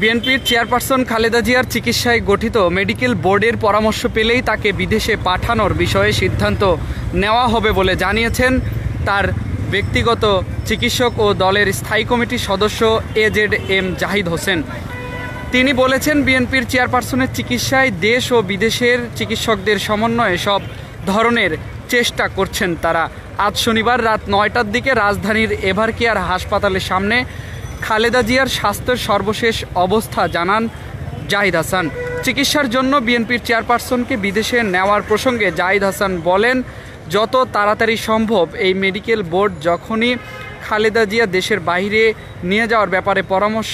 বিএনপির চেয়ারপারসন খালেদা জিয়ার চিকিৎসায় গঠিত মেডিকেল বোর্ডের পরামর্শ পেলেই তাকে বিদেশে পাঠানোর বিষয়ে সিদ্ধান্ত নেওয়া হবে বলে জানিয়েছেন তার ব্যক্তিগত চিকিৎসক ও দলের স্থায়ী কমিটির সদস্য AZM জাহিদ হোসেন। তিনি বলেছেন, বিএনপির চেয়ারপারসনের চিকিৎসায় দেশ ও বিদেশের চিকিৎসকদের সমন্বয়ে সব ধরনের চেষ্টা করছেন তারা। আজ শনিবার রাত 9টার দিকে রাজধানীর এভারকেয়ার হাসপাতালের সামনে খালেদা জিয়ার স্বাস্থ্যের সর্বশেষ অবস্থা জানান জাহিদ হাসান। চিকিৎসার জন্য বিএনপির চেয়ারপারসনকে বিদেশে নেওয়ার প্রসঙ্গে জাহিদ হাসান বলেন, যত তাড়াতাড়ি সম্ভব এই মেডিকেল বোর্ড যখনই খালেদা জিয়া দেশের বাইরে নিয়ে যাওয়ার ব্যাপারে পরামর্শ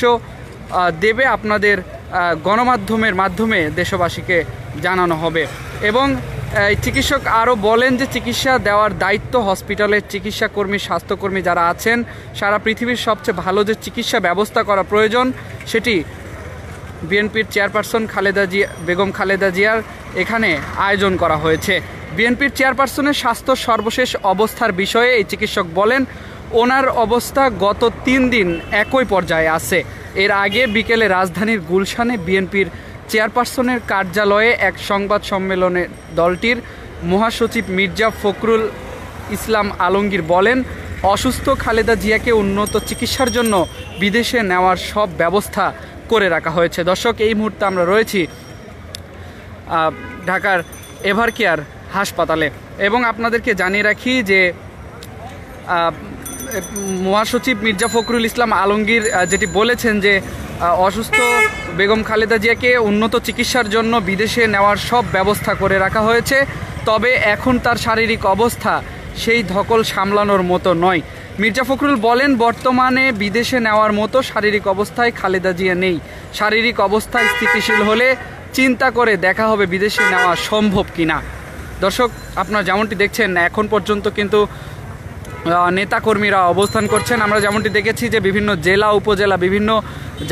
দেবে আপনাদের গণমাধ্যমের মাধ্যমে দেশবাসীকে জানানো হবে। এবং চিকিৎসক আরও বলেন যে চিকিৎসা দেওয়ার দায়িত্ব হসপিটালের চিকিৎসাকর্মী, স্বাস্থ্যকর্মী যারা আছেন, সারা পৃথিবীর সবচেয়ে ভালো যে চিকিৎসা ব্যবস্থা করা প্রয়োজন সেটি বিএনপির চেয়ারপারসন বেগম খালেদা জিয়ার এখানে আয়োজন করা হয়েছে। বিএনপির চেয়ারপারসনের স্বাস্থ্য সর্বশেষ অবস্থার বিষয়ে এই চিকিৎসক বলেন, ওনার অবস্থা গত 3 দিন একই পর্যায়ে আছে। এর আগে বিকেলে রাজধানীর গুলশানে বিএনপির চেয়ারপারসনের কার্যালয়ে এক সংবাদ সম্মেলনে দলটির মহাসচিব মির্জা ফখরুল ইসলাম আলমগীর বলেন, অসুস্থ খালেদা জিয়াকে উন্নত চিকিৎসার জন্য বিদেশে নেওয়ার সব ব্যবস্থা করে রাখা হয়েছে। দর্শক, এই মুহূর্তে আমরা রয়েছি ঢাকার এভারকেয়ার হাসপাতালে এবং আপনাদেরকে জানিয়ে রাখি যে মহাসচিব মির্জা ফখরুল ইসলাম আলমগীর যেটি বলেছেন যে অসুস্থ বেগম খালেদা জিয়াকে উন্নত চিকিৎসার জন্য বিদেশে নেওয়ার সব ব্যবস্থা করে রাখা হয়েছে, তবে এখন তার শারীরিক অবস্থা সেই ধকল সামলানোর মতো নয়। মির্জা ফখরুল বলেন, বর্তমানে বিদেশে নেওয়ার মতো শারীরিক অবস্থায় খালেদা জিয়া নেই। শারীরিক অবস্থায় স্থিতিশীল হলে চিন্তা করে দেখা হবে বিদেশে নেওয়া সম্ভব কিনা। দর্শক, আপনারা যেমনটি দেখছেন এখন পর্যন্ত কিন্তু নেতাকর্মীরা অবস্থান করছেন। আমরা যেমনটি দেখেছি যে বিভিন্ন জেলা উপজেলা বিভিন্ন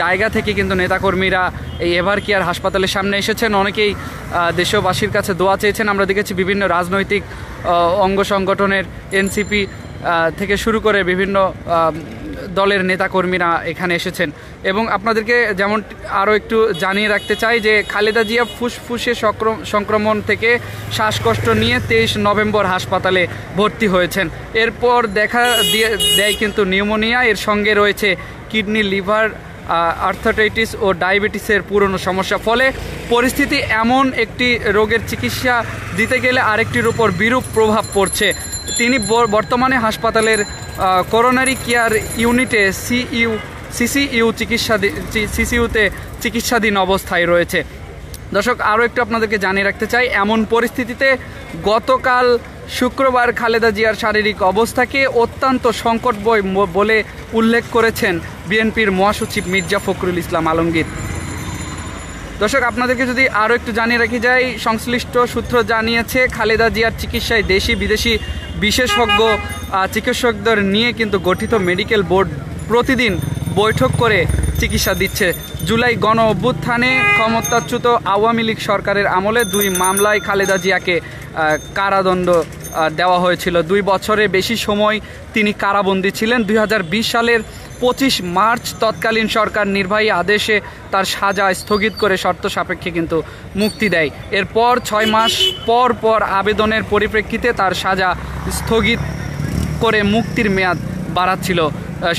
জায়গা থেকে কিন্তু নেতাকর্মীরা এই এভারকেয়ার হাসপাতালের সামনে এসেছেন। অনেকেই দেশবাসীর কাছে দোয়া চেয়েছেন। আমরা দেখেছি বিভিন্ন রাজনৈতিক অঙ্গ সংগঠনের এনসিপি থেকে শুরু করে বিভিন্ন দলের নেতাকর্মীরা এখানে এসেছেন। এবং আপনাদেরকে যেমন আরও একটু জানিয়ে রাখতে চাই যে খালেদা জিয়া ফুসফুসে সংক্রমণ থেকে শ্বাসকষ্ট নিয়ে 23 নভেম্বর হাসপাতালে ভর্তি হয়েছেন। এরপর দেখা দেয় কিন্তু নিউমোনিয়া, এর সঙ্গে রয়েছে কিডনি, লিভার, আর্থারাইটিস ও ডায়াবেটিসের পুরনো সমস্যা। ফলে পরিস্থিতি এমন, একটি রোগের চিকিৎসা দিতে গেলে আরেকটির উপর বিরূপ প্রভাব পড়ছে। তিনি বর্তমানে করোনারি কেয়ার ইউনিটে সিসিইউতে চিকিৎসাধীন অবস্থায় রয়েছে। দর্শক, আরও একটু আপনাদেরকে জানিয়ে রাখতে চাই, এমন পরিস্থিতিতে গতকাল শুক্রবার খালেদা জিয়ার শারীরিক অবস্থাকে অত্যন্ত সংকটময় বলে উল্লেখ করেছেন বিএনপির মহাসচিব মির্জা ফখরুল ইসলাম আলমগীর। দর্শক, আপনাদেরকে যদি আরও একটু জানিয়ে রাখি যাই, সংশ্লিষ্ট সূত্র জানিয়েছে খালেদা জিয়ার চিকিৎসায় দেশি বিদেশি বিশেষজ্ঞ চিকিৎসকদের নিয়ে কিন্তু গঠিত মেডিকেল বোর্ড প্রতিদিন বৈঠক করে চিকিৎসা দিচ্ছে। জুলাই গণ অভ্যুত্থানে ক্ষমতাচ্যুত আওয়ামী লীগ সরকারের আমলে 2 মামলায় খালেদা জিয়াকে কারাদণ্ড দেওয়া হয়েছিল। 2 বছরের বেশি সময় তিনি কারাবন্দী ছিলেন। 2020 সালের 25 মার্চ তৎকালীন সরকার নির্বাহী আদেশে তার সাজা স্থগিত করে শর্ত সাপেক্ষে কিন্তু মুক্তি দেয়। এরপর 6 মাস পর আবেদনের পরিপ্রেক্ষিতে তার সাজা স্থগিত করে মুক্তির মেয়াদ বাড়াচ্ছিল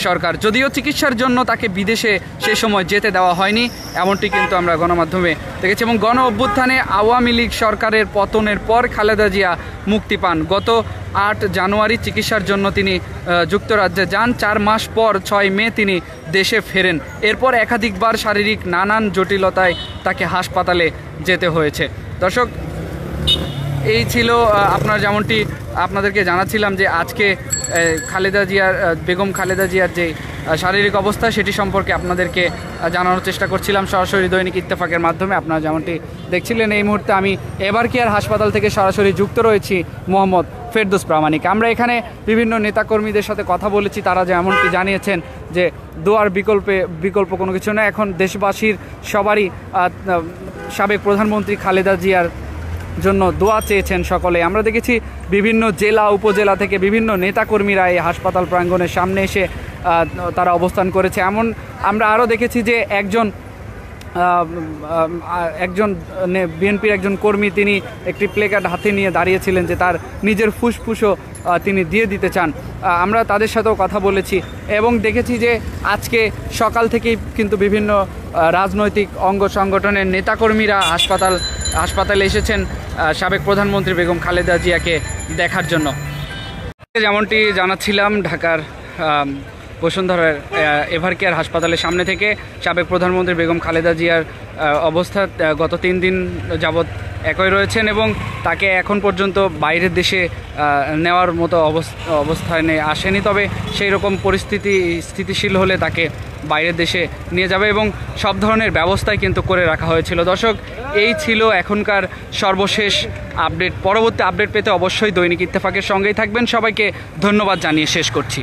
সরকার। যদিও চিকিৎসার জন্য তাকে বিদেশে সে সময় যেতে দেওয়া হয়নি, এমনটি কিন্তু আমরা গণমাধ্যমে দেখেছি। এবং গণ অভ্যুত্থানে আওয়ামী লীগ সরকারের পতনের পর খালেদা জিয়া মুক্তি পান। গত 8 জানুয়ারি চিকিৎসার জন্য তিনি যুক্তরাজ্যে যান। 4 মাস পর 6 মে তিনি দেশে ফেরেন। এরপর একাধিকবার শারীরিক নানান জটিলতায় তাকে হাসপাতালে যেতে হয়েছে। দর্শক, এই ছিল যেমনটি আপনাদেরকে জানাচ্ছিলাম যে আজকে বেগম খালেদা জিয়ার যে শারীরিক অবস্থা সেটি সম্পর্কে আপনাদেরকে জানানোর চেষ্টা করছিলাম সরাসরি দৈনিক ইত্তেফাকের মাধ্যমে। আপনারা যেমনটি দেখছিলেন, এই মুহূর্তে আমি এভারকেয়ার হাসপাতাল থেকে সরাসরি যুক্ত রয়েছি মোহাম্মদ ফেরদৌস প্রামাণিক। আমরা এখানে বিভিন্ন নেতাকর্মীদের সাথে কথা বলেছি, তারা যেমনটি জানিয়েছেন যে দোয়ার বিকল্প কোনো কিছু না। এখন দেশবাসীর সবারই সাবেক প্রধানমন্ত্রী খালেদা জিয়ার জন্য দোয়া চেয়েছেন সকলে। আমরা দেখেছি বিভিন্ন জেলা উপজেলা থেকে বিভিন্ন নেতাকর্মীরা এই হাসপাতাল প্রাঙ্গণের সামনে এসে তারা অবস্থান করেছে। আমরা আরও দেখেছি যে একজন একজন বিএনপির একজন কর্মী তিনি একটি প্লেকার্ড হাতে নিয়ে দাঁড়িয়েছিলেন যে তার নিজের ফুসফুসও তিনি দিয়ে দিতে চান। আমরা তাদের সাথেও কথা বলেছি এবং দেখেছি যে আজকে সকাল থেকেই কিন্তু বিভিন্ন রাজনৈতিক অঙ্গ সংগঠনের নেতাকর্মীরা হাসপাতালে এসেছেন সাবেক প্রধানমন্ত্রী বেগম খালেদা জিয়াকে দেখার জন্য। যেমনটি জানাচ্ছিলাম, ঢাকার বসুন্ধরার এভারকেয়ার হাসপাতালের সামনে থেকে সাবেক প্রধানমন্ত্রী বেগম খালেদা জিয়ার অবস্থা গত 3 দিন যাবৎ একই রয়েছেন এবং তাকে এখন পর্যন্ত বাইরের দেশে নেওয়ার মতো অবস্থানে আসেনি। তবে সেই রকম পরিস্থিতি স্থিতিশীল হলে তাকে বাইরের দেশে নিয়ে যাবে এবং সব ধরনের ব্যবস্থাই কিন্তু করে রাখা হয়েছিল। দর্শক, এই ছিল এখনকার সর্বশেষ আপডেট। পরবর্তী আপডেট পেতে অবশ্যই দৈনিক ইত্তেফাকের সঙ্গেই থাকবেন। সবাইকে ধন্যবাদ জানিয়ে শেষ করছি।